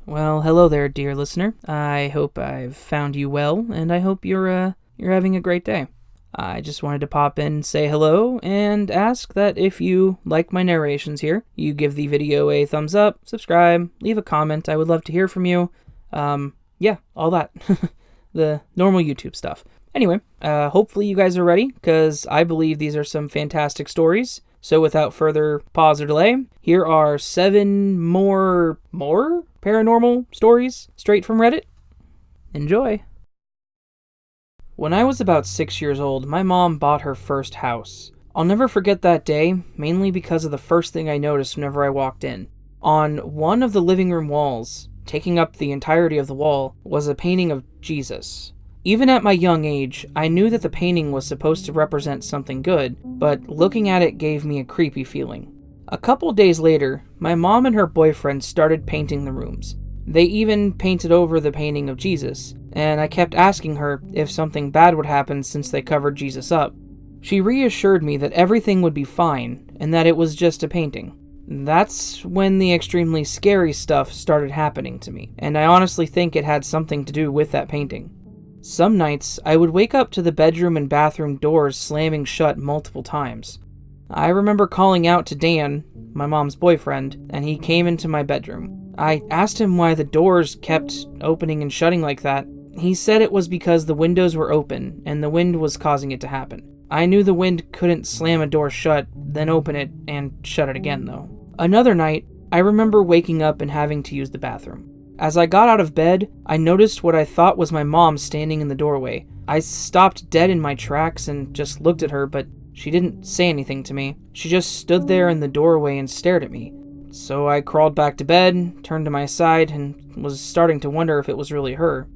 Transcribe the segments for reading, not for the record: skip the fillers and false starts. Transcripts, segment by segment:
Well, hello there, dear listener. I hope I've found you well, and I hope you're having a great day. I just wanted to pop in, say hello, and ask that if you like my narrations here, you give the video a thumbs up, subscribe, leave a comment. I would love to hear from you. Yeah, all that. The normal YouTube stuff. Anyway, hopefully you guys are ready, because I believe these are some fantastic stories. So without further pause or delay, here are 7 more paranormal stories straight from Reddit. Enjoy! When I was about 6 years old, my mom bought her first house. I'll never forget that day, mainly because of the first thing I noticed whenever I walked in. On one of the living room walls, taking up the entirety of the wall, was a painting of Jesus. Even at my young age, I knew that the painting was supposed to represent something good, but looking at it gave me a creepy feeling. A couple days later, my mom and her boyfriend started painting the rooms. They even painted over the painting of Jesus, and I kept asking her if something bad would happen since they covered Jesus up. She reassured me that everything would be fine, and that it was just a painting. That's when the extremely scary stuff started happening to me, and I honestly think it had something to do with that painting. Some nights, I would wake up to the bedroom and bathroom doors slamming shut multiple times. I remember calling out to Dan, my mom's boyfriend, and he came into my bedroom. I asked him why the doors kept opening and shutting like that. He said it was because the windows were open, and the wind was causing it to happen. I knew the wind couldn't slam a door shut, then open it, and shut it again, though. Another night, I remember waking up and having to use the bathroom. As I got out of bed, I noticed what I thought was my mom standing in the doorway. I stopped dead in my tracks and just looked at her, but she didn't say anything to me. She just stood there in the doorway and stared at me. So I crawled back to bed, turned to my side, and was starting to wonder if it was really her.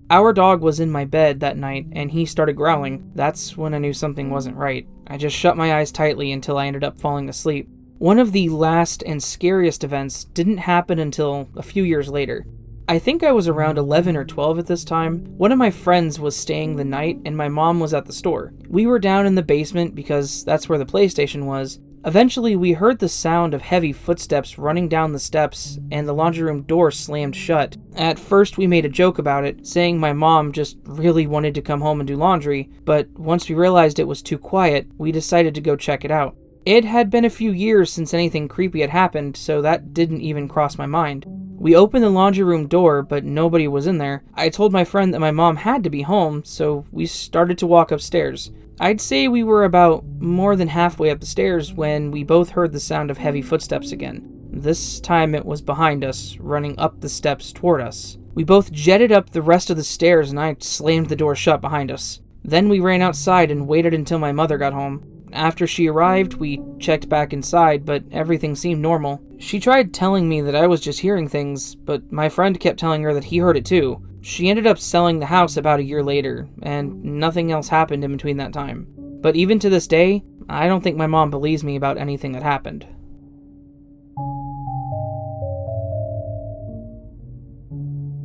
Our dog was in my bed that night, and he started growling. That's when I knew something wasn't right. I just shut my eyes tightly until I ended up falling asleep. One of the last and scariest events didn't happen until a few years later. I think I was around 11 or 12 at this time. One of my friends was staying the night and my mom was at the store. We were down in the basement because that's where the PlayStation was. Eventually, we heard the sound of heavy footsteps running down the steps and the laundry room door slammed shut. At first, we made a joke about it, saying my mom just really wanted to come home and do laundry, but once we realized it was too quiet, we decided to go check it out. It had been a few years since anything creepy had happened, so that didn't even cross my mind. We opened the laundry room door, but nobody was in there. I told my friend that my mom had to be home, so we started to walk upstairs. I'd say we were about more than halfway up the stairs when we both heard the sound of heavy footsteps again. This time it was behind us, running up the steps toward us. We both jetted up the rest of the stairs and I slammed the door shut behind us. Then we ran outside and waited until my mother got home. After she arrived, we checked back inside, but everything seemed normal. She tried telling me that I was just hearing things, but my friend kept telling her that he heard it too. She ended up selling the house about a year later, and nothing else happened in between that time. But even to this day, I don't think my mom believes me about anything that happened.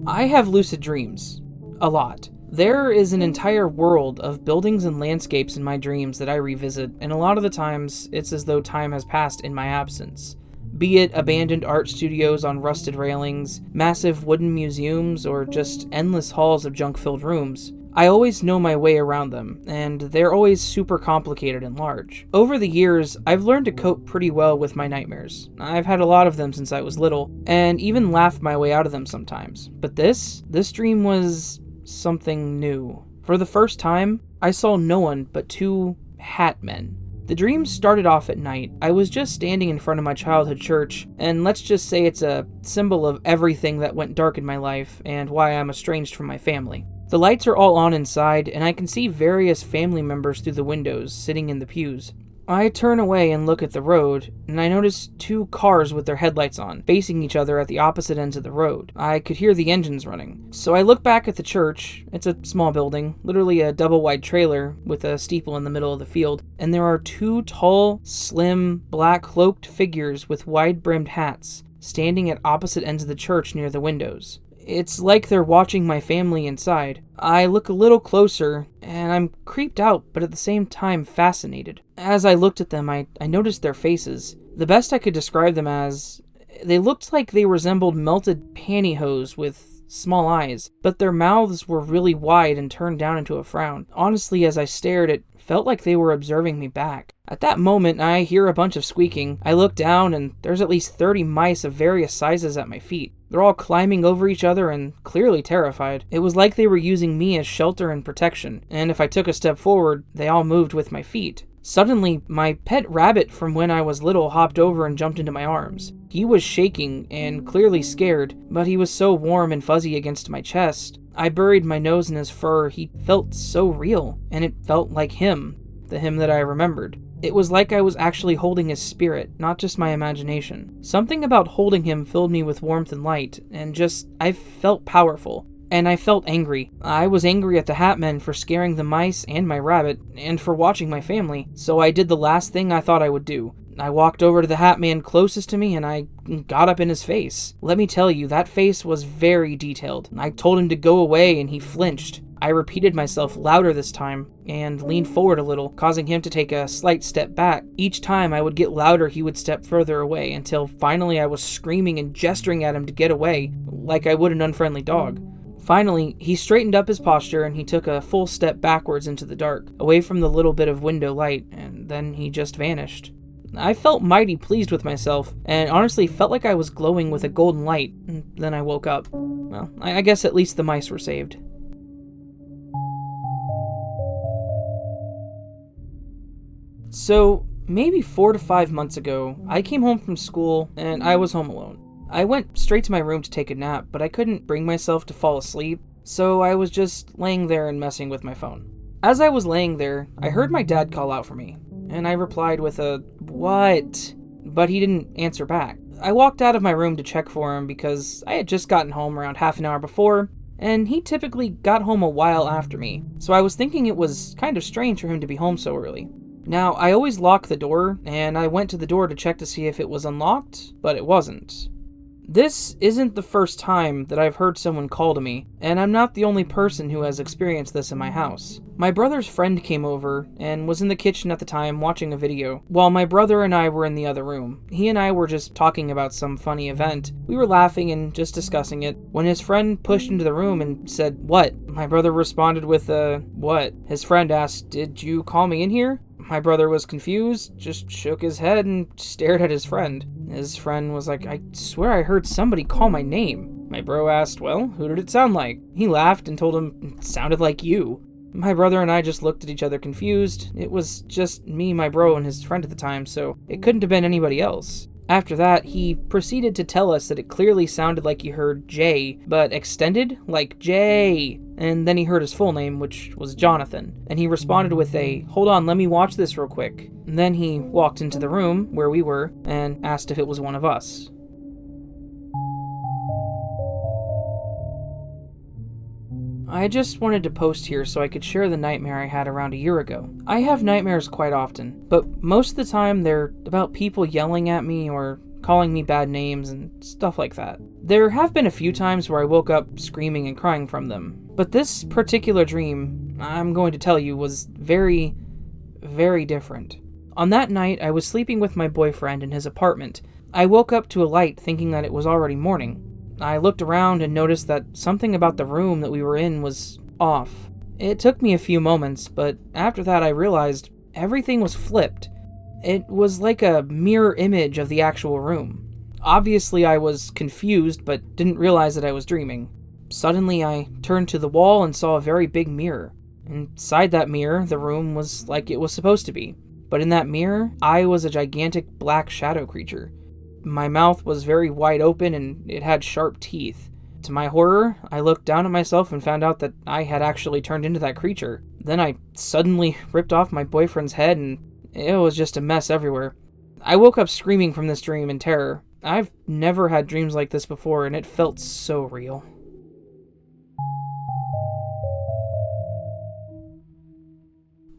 I have lucid dreams. A lot. There is an entire world of buildings and landscapes in my dreams that I revisit, and a lot of the times, it's as though time has passed in my absence. Be it abandoned art studios on rusted railings, massive wooden museums, or just endless halls of junk-filled rooms. I always know my way around them, and they're always super complicated and large. Over the years, I've learned to cope pretty well with my nightmares. I've had a lot of them since I was little, and even laughed my way out of them sometimes. But this dream was something new. For the first time, I saw no one but 2 hat men. The dream started off at night. I was just standing in front of my childhood church, and let's just say it's a symbol of everything that went dark in my life and why I'm estranged from my family. The lights are all on inside, and I can see various family members through the windows sitting in the pews. I turn away and look at the road, and I notice 2 cars with their headlights on, facing each other at the opposite ends of the road. I could hear the engines running. So I look back at the church. It's a small building, literally a double-wide trailer with a steeple in the middle of the field, and there are 2 tall, slim, black-cloaked figures with wide-brimmed hats, standing at opposite ends of the church near the windows. It's like they're watching my family inside. I look a little closer, and I'm creeped out, but at the same time fascinated. As I looked at them, I noticed their faces. The best I could describe them as, They looked like they resembled melted pantyhose with small eyes, but their mouths were really wide and turned down into a frown. Honestly, as I stared, it felt like they were observing me back. At that moment, I hear a bunch of squeaking. I look down, and there's at least 30 mice of various sizes at my feet. They're all climbing over each other and clearly terrified. It was like they were using me as shelter and protection, and if I took a step forward, they all moved with my feet. Suddenly, my pet rabbit from when I was little hopped over and jumped into my arms. He was shaking and clearly scared, but he was so warm and fuzzy against my chest. I buried my nose in his fur. He felt so real, and it felt like him, the him that I remembered. It was like I was actually holding his spirit, not just my imagination. Something about holding him filled me with warmth and light, and I felt powerful. And I felt angry. I was angry at the Hat Men for scaring the mice and my rabbit, and for watching my family. So I did the last thing I thought I would do. I walked over to the Hat Man closest to me and I got up in his face. Let me tell you, that face was very detailed. I told him to go away and he flinched. I repeated myself louder this time and leaned forward a little, causing him to take a slight step back. Each time I would get louder, he would step further away until finally I was screaming and gesturing at him to get away, like I would an unfriendly dog. Finally, he straightened up his posture and he took a full step backwards into the dark, away from the little bit of window light, and then he just vanished. I felt mighty pleased with myself, and honestly felt like I was glowing with a golden light, and then I woke up. Well, I guess at least the mice were saved. So, maybe 4 to 5 months ago, I came home from school and I was home alone. I went straight to my room to take a nap, but I couldn't bring myself to fall asleep, so I was just laying there and messing with my phone. As I was laying there, I heard my dad call out for me, and I replied with a, "What?" But he didn't answer back. I walked out of my room to check for him because I had just gotten home around half an hour before, and he typically got home a while after me, so I was thinking it was kind of strange for him to be home so early. Now, I always lock the door, and I went to the door to check to see if it was unlocked, but it wasn't. This isn't the first time that I've heard someone call to me, and I'm not the only person who has experienced this in my house. My brother's friend came over and was in the kitchen at the time watching a video, while my brother and I were in the other room. He and I were just talking about some funny event. We were laughing and just discussing it, when his friend pushed into the room and said, "What?" My brother responded with a, "What?" His friend asked, "Did you call me in here?" My brother was confused, just shook his head and stared at his friend. His friend was like, "I swear I heard somebody call my name." My bro asked, "Well, who did it sound like?" He laughed and told him it sounded like you. My brother and I just looked at each other confused. It was just me, my bro, and his friend at the time, so it couldn't have been anybody else. After that, he proceeded to tell us that it clearly sounded like he heard Jay, but extended like Jay. And then he heard his full name, which was Jonathan. And he responded with a, "Hold on, let me watch this real quick." And then he walked into the room where we were and asked if it was one of us. I just wanted to post here so I could share the nightmare I had around a year ago. I have nightmares quite often, but most of the time they're about people yelling at me or calling me bad names and stuff like that. There have been a few times where I woke up screaming and crying from them, but this particular dream, I'm going to tell you, was very, very different. On that night, I was sleeping with my boyfriend in his apartment. I woke up to a light thinking that it was already morning. I looked around and noticed that something about the room that we were in was off. It took me a few moments, but after that I realized everything was flipped. It was like a mirror image of the actual room. Obviously I was confused, but didn't realize that I was dreaming. Suddenly I turned to the wall and saw a very big mirror. Inside that mirror, the room was like it was supposed to be. But in that mirror, I was a gigantic black shadow creature. My mouth was very wide open and it had sharp teeth. To my horror, I looked down at myself and found out that I had actually turned into that creature. Then I suddenly ripped off my boyfriend's head and it was just a mess everywhere. I woke up screaming from this dream in terror. I've never had dreams like this before and it felt so real.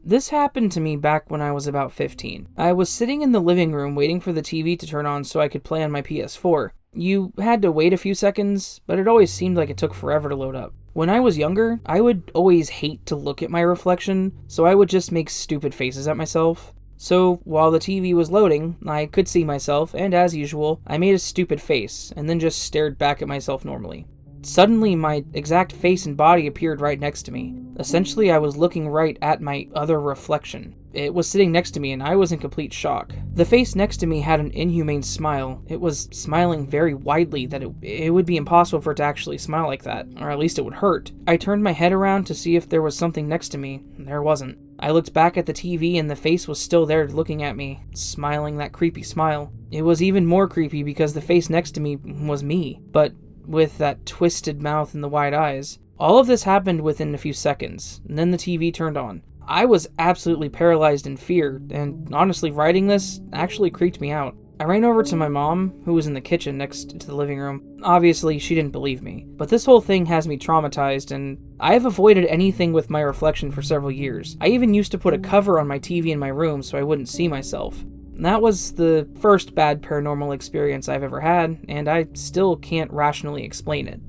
This happened to me back when I was about 15. I was sitting in the living room waiting for the TV to turn on so I could play on my PS4. You had to wait a few seconds, but it always seemed like it took forever to load up. When I was younger, I would always hate to look at my reflection, so I would just make stupid faces at myself. So while the TV was loading, I could see myself, and as usual, I made a stupid face, and then just stared back at myself normally. Suddenly, my exact face and body appeared right next to me. Essentially, I was looking right at my other reflection. It was sitting next to me, and I was in complete shock. The face next to me had an inhumane smile. It was smiling very widely that it would be impossible for it to actually smile like that, or at least it would hurt. I turned my head around to see if there was something next to me. There wasn't. I looked back at the TV, and the face was still there looking at me, smiling that creepy smile. It was even more creepy because the face next to me was me, but with that twisted mouth and the wide eyes. All of this happened within a few seconds, and then the TV turned on. I was absolutely paralyzed in fear, and honestly, writing this actually creeped me out. I ran over to my mom, who was in the kitchen next to the living room. Obviously, she didn't believe me, but this whole thing has me traumatized, and I have avoided anything with my reflection for several years. I even used to put a cover on my TV in my room so I wouldn't see myself. That was the first bad paranormal experience I've ever had, and I still can't rationally explain it.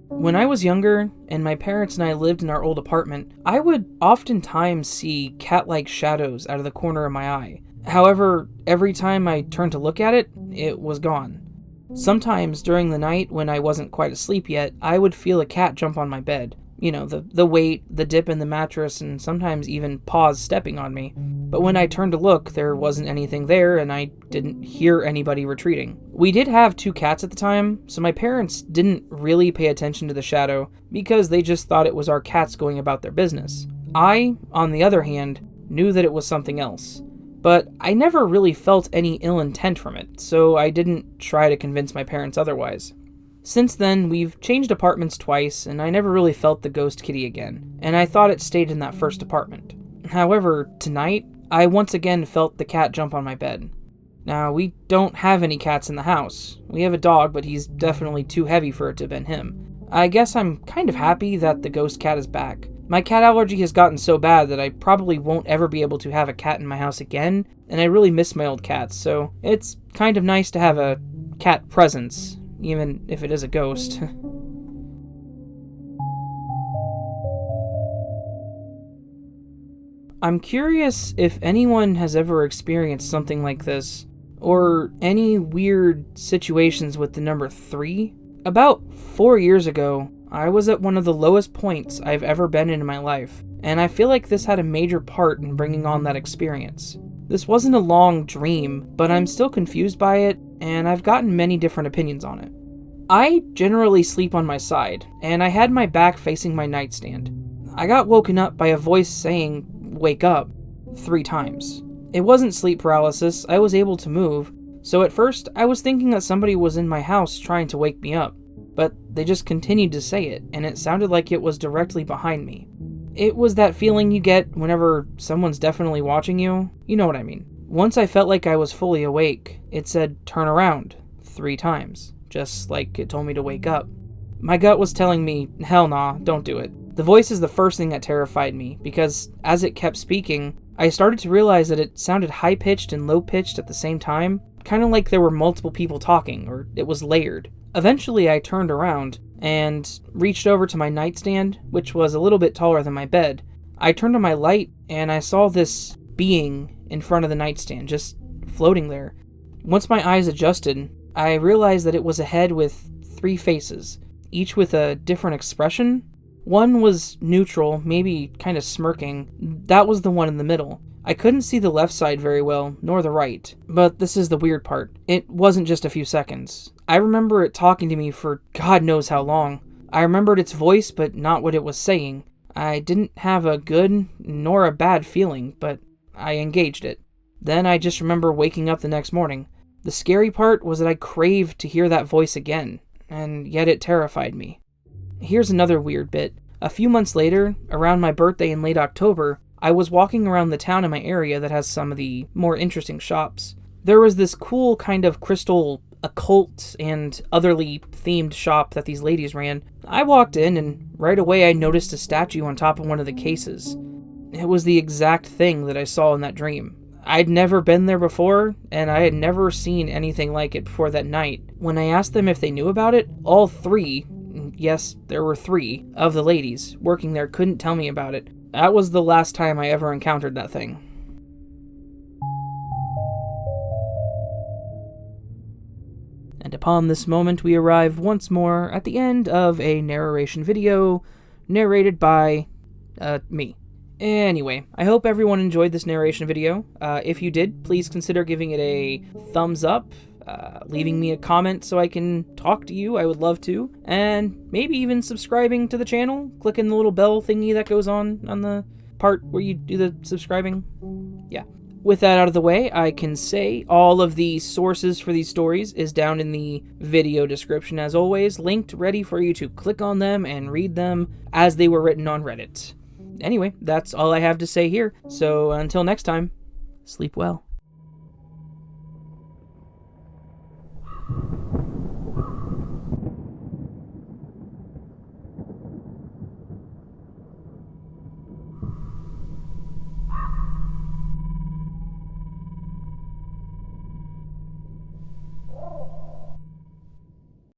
When I was younger, and my parents and I lived in our old apartment, I would oftentimes see cat-like shadows out of the corner of my eye. However, every time I turned to look at it, it was gone. Sometimes during the night when I wasn't quite asleep yet, I would feel a cat jump on my bed. You know, the weight, the dip in the mattress, and sometimes even paws stepping on me. But when I turned to look, there wasn't anything there, and I didn't hear anybody retreating. We did have 2 cats at the time, so my parents didn't really pay attention to the shadow, because they just thought it was our cats going about their business. I, on the other hand, knew that it was something else. But I never really felt any ill intent from it, so I didn't try to convince my parents otherwise. Since then, we've changed apartments twice, and I never really felt the ghost kitty again, and I thought it stayed in that first apartment. However, tonight, I once again felt the cat jump on my bed. Now, we don't have any cats in the house. We have a dog, but he's definitely too heavy for it to have been him. I guess I'm kind of happy that the ghost cat is back. My cat allergy has gotten so bad that I probably won't ever be able to have a cat in my house again, and I really miss my old cats, so it's kind of nice to have a cat presence, even if it is a ghost. I'm curious if anyone has ever experienced something like this, or any weird situations with the number 3. About 4 years ago, I was at one of the lowest points I've ever been in my life, and I feel like this had a major part in bringing on that experience. This wasn't a long dream, but I'm still confused by it, and I've gotten many different opinions on it. I generally sleep on my side, and I had my back facing my nightstand. I got woken up by a voice saying, "Wake up," 3 times. It wasn't sleep paralysis, I was able to move, so at first I was thinking that somebody was in my house trying to wake me up, but they just continued to say it, and it sounded like it was directly behind me. It was that feeling you get whenever someone's definitely watching you. You know what I mean. Once I felt like I was fully awake, it said, "Turn around," 3 times, just like it told me to wake up. My gut was telling me, hell nah, don't do it. The voice is the first thing that terrified me, because as it kept speaking, I started to realize that it sounded high-pitched and low-pitched at the same time, kind of like there were multiple people talking, or it was layered. Eventually I turned around and reached over to my nightstand, which was a little bit taller than my bed. I turned on my light, and I saw this being in front of the nightstand, just floating there. Once my eyes adjusted, I realized that it was a head with 3 faces, each with a different expression. One was neutral, maybe kind of smirking. That was the one in the middle. I couldn't see the left side very well, nor the right. But this is the weird part. It wasn't just a few seconds. I remember it talking to me for God knows how long. I remembered its voice, but not what it was saying. I didn't have a good nor a bad feeling, but I engaged it. Then I just remember waking up the next morning. The scary part was that I craved to hear that voice again, and yet it terrified me. Here's another weird bit. A few months later, around my birthday in late October, I was walking around the town in my area that has some of the more interesting shops. There was this cool kind of crystal occult and otherly themed shop that these ladies ran. I walked in, and right away I noticed a statue on top of one of the cases. It was the exact thing that I saw in that dream. I'd never been there before, and I had never seen anything like it before that night. When I asked them if they knew about it, all 3, yes, there were 3 of the ladies working there couldn't tell me about it. That was the last time I ever encountered that thing. And upon this moment, we arrive once more at the end of a narration video narrated by, me. Anyway, I hope everyone enjoyed this narration video. If you did, please consider giving it a thumbs up, leaving me a comment so I can talk to you. I would love to. And maybe even subscribing to the channel, clicking the little bell thingy that goes on the part where you do the subscribing. Yeah. With that out of the way, I can say all of the sources for these stories is down in the video description as always, linked ready for you to click on them and read them as they were written on Reddit. Anyway, that's all I have to say here, so until next time, sleep well.